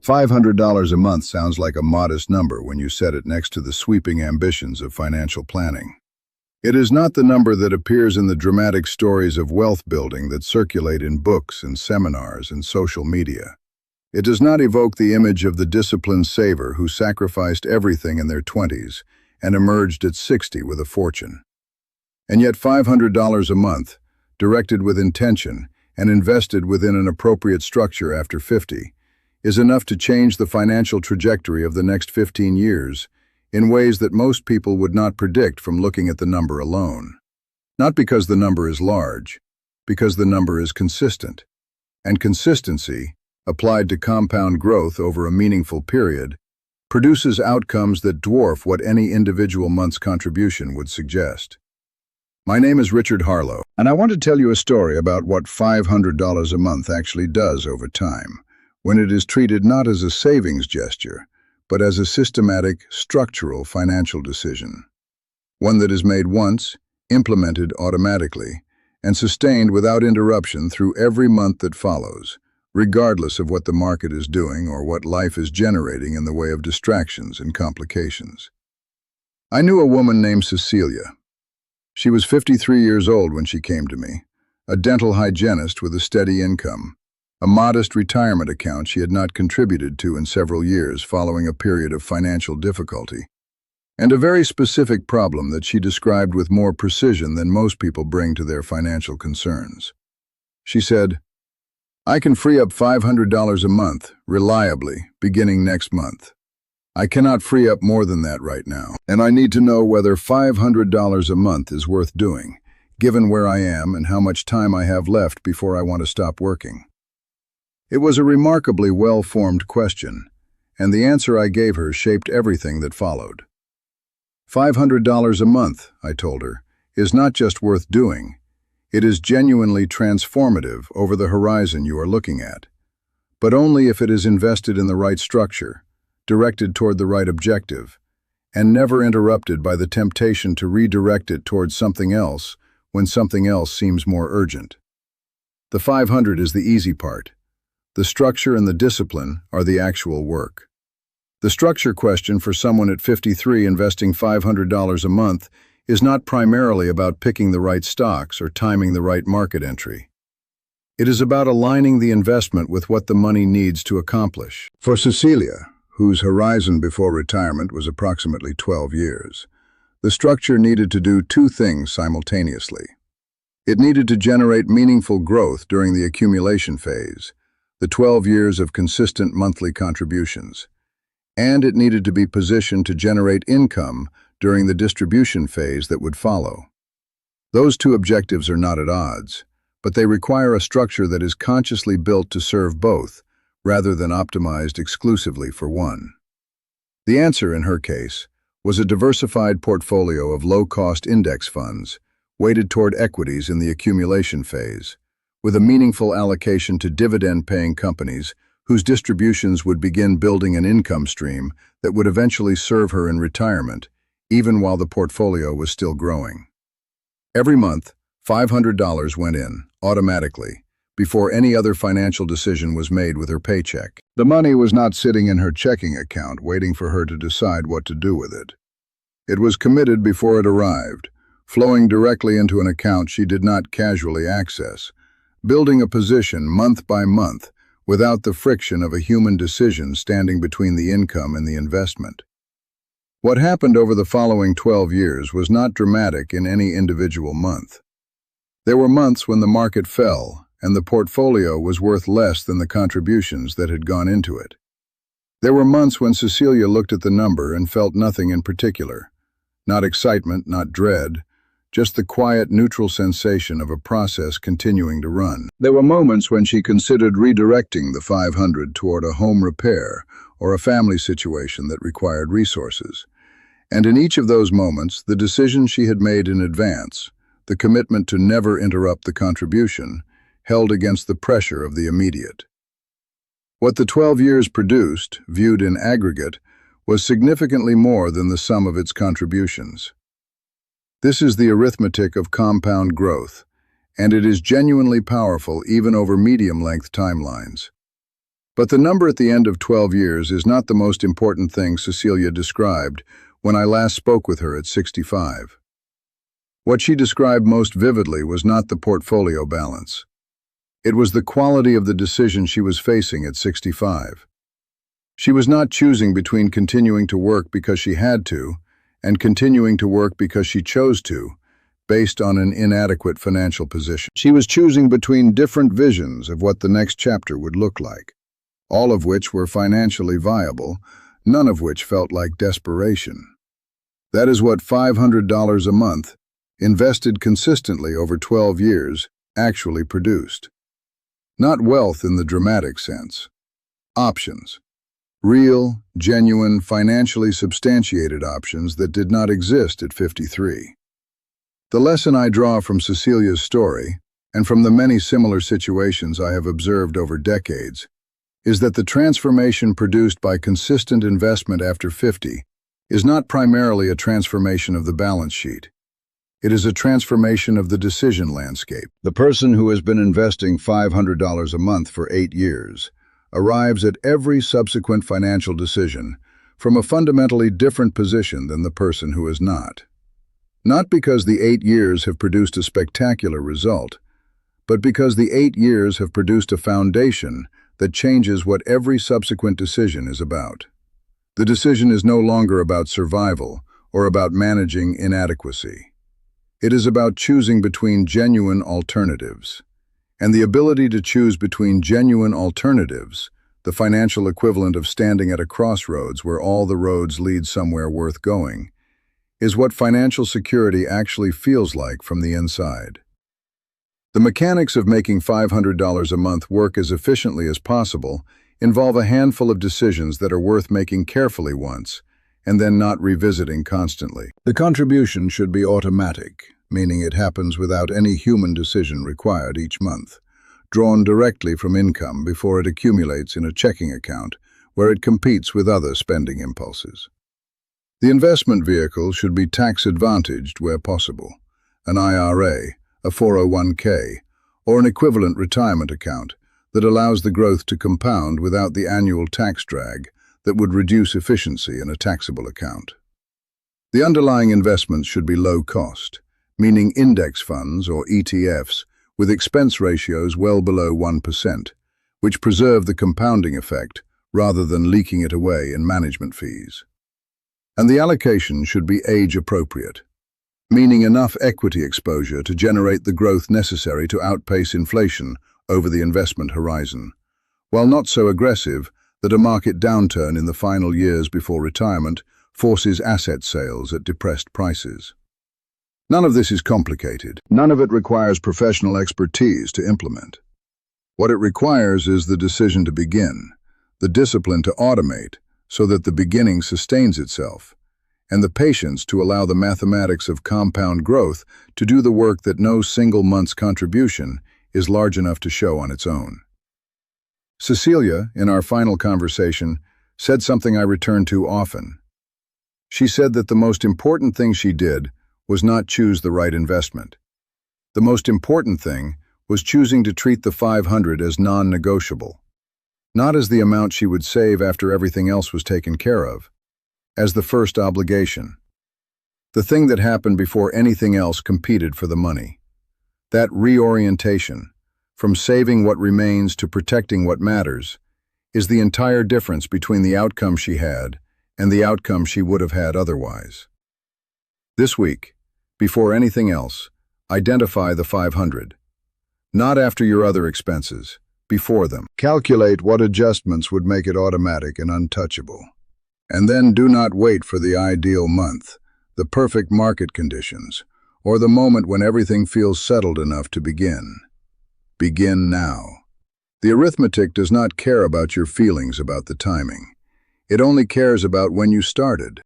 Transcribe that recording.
$500 a month sounds like a modest number when you set it next to the sweeping ambitions of financial planning. It is not the number that appears in the dramatic stories of wealth building that circulate in books and seminars and social media. It does not evoke the image of the disciplined saver who sacrificed everything in their 20s and emerged at 60 with a fortune. And yet $500 a month, directed with intention and invested within an appropriate structure after 50, is enough to change the financial trajectory of the next 15 years in ways that most people would not predict from looking at the number alone. Not because the number is large, because the number is consistent. And consistency, applied to compound growth over a meaningful period, produces outcomes that dwarf what any individual month's contribution would suggest. My name is Richard Harlow, and I want to tell you a story about what $500 a month actually does over time, when it is treated not as a savings gesture, but as a systematic, structural financial decision. One that is made once, implemented automatically, and sustained without interruption through every month that follows, regardless of what the market is doing or what life is generating in the way of distractions and complications. I knew a woman named Cecilia. She was 53 years old when she came to me, a dental hygienist with a steady income, a modest retirement account she had not contributed to in several years following a period of financial difficulty, and a very specific problem that she described with more precision than most people bring to their financial concerns. She said, "I can free up $500 a month, reliably, beginning next month. I cannot free up more than that right now, and I need to know whether $500 a month is worth doing, given where I am and how much time I have left before I want to stop working." It was a remarkably well-formed question, and the answer I gave her shaped everything that followed. $500 a month, I told her, is not just worth doing. It is genuinely transformative over the horizon you are looking at, but only if it is invested in the right structure, directed toward the right objective, and never interrupted by the temptation to redirect it towards something else when something else seems more urgent. The 500 is the easy part. The structure and the discipline are the actual work. The structure question for someone at 53 investing $500 a month is not primarily about picking the right stocks or timing the right market entry. It is about aligning the investment with what the money needs to accomplish. For Cecilia, whose horizon before retirement was approximately 12 years, the structure needed to do two things simultaneously. It needed to generate meaningful growth during the accumulation phase, the 12 years of consistent monthly contributions, and it needed to be positioned to generate income during the distribution phase that would follow. Those two objectives are not at odds, but they require a structure that is consciously built to serve both, rather than optimized exclusively for one. The answer, in her case, was a diversified portfolio of low-cost index funds, weighted toward equities in the accumulation phase, with a meaningful allocation to dividend-paying companies whose distributions would begin building an income stream that would eventually serve her in retirement, even while the portfolio was still growing. Every month, $500 went in, automatically, before any other financial decision was made with her paycheck. The money was not sitting in her checking account waiting for her to decide what to do with it. It was committed before it arrived, flowing directly into an account she did not casually access, building a position month by month without the friction of a human decision standing between the income and the investment. What happened over the following 12 years was not dramatic in any individual month. There were months when the market fell and the portfolio was worth less than the contributions that had gone into it. There were months when Cecilia looked at the number and felt nothing in particular. Not excitement, not dread, just the quiet, neutral sensation of a process continuing to run. There were moments when she considered redirecting the 500 toward a home repair or a family situation that required resources. And in each of those moments, the decision she had made in advance, the commitment to never interrupt the contribution, held against the pressure of the immediate. What the 12 years produced, viewed in aggregate, was significantly more than the sum of its contributions. This is the arithmetic of compound growth, and it is genuinely powerful even over medium-length timelines. But the number at the end of 12 years is not the most important thing Cecilia described when I last spoke with her at 65. What she described most vividly was not the portfolio balance. It was the quality of the decision she was facing at 65. She was not choosing between continuing to work because she had to and continuing to work because she chose to, based on an inadequate financial position. She was choosing between different visions of what the next chapter would look like, all of which were financially viable, none of which felt like desperation. That is what $500 a month, invested consistently over 12 years, actually produced. Not wealth in the dramatic sense. Options. Real, genuine, financially substantiated options that did not exist at 53. The lesson I draw from Cecilia's story, and from the many similar situations I have observed over decades, is that the transformation produced by consistent investment after 50 is not primarily a transformation of the balance sheet. It is a transformation of the decision landscape. The person who has been investing $500 a month for 8 years arrives at every subsequent financial decision from a fundamentally different position than the person who is not. Not because the 8 years have produced a spectacular result, but because the 8 years have produced a foundation that changes what every subsequent decision is about. The decision is no longer about survival or about managing inadequacy. It is about choosing between genuine alternatives. And the ability to choose between genuine alternatives, the financial equivalent of standing at a crossroads where all the roads lead somewhere worth going, is what financial security actually feels like from the inside. The mechanics of making $500 a month work as efficiently as possible involve a handful of decisions that are worth making carefully once, and then not revisiting constantly. The contribution should be automatic, meaning it happens without any human decision required each month, drawn directly from income before it accumulates in a checking account, where it competes with other spending impulses. The investment vehicle should be tax-advantaged where possible, an IRA, a 401k, or an equivalent retirement account that allows the growth to compound without the annual tax drag that would reduce efficiency in a taxable account. The underlying investments should be low cost, meaning index funds or ETFs with expense ratios well below 1%, which preserve the compounding effect rather than leaking it away in management fees. And the allocation should be age-appropriate, meaning enough equity exposure to generate the growth necessary to outpace inflation over the investment horizon, while not so aggressive that a market downturn in the final years before retirement forces asset sales at depressed prices. None of this is complicated. None of it requires professional expertise to implement. What it requires is the decision to begin, the discipline to automate so that the beginning sustains itself, and the patience to allow the mathematics of compound growth to do the work that no single month's contribution is large enough to show on its own. Cecilia, in our final conversation, said something I return to often. She said that the most important thing she did was not choose the right investment. The most important thing was choosing to treat the 500 as non-negotiable, not as the amount she would save after everything else was taken care of, as the first obligation, the thing that happened before anything else competed for the money. That reorientation, from saving what remains to protecting what matters, is the entire difference between the outcome she had and the outcome she would have had otherwise. This week, before anything else, identify the 500. Not after your other expenses, before them. Calculate what adjustments would make it automatic and untouchable. And then do not wait for the ideal month, the perfect market conditions, or the moment when everything feels settled enough to begin. Begin now. The arithmetic does not care about your feelings about the timing. It only cares about when you started.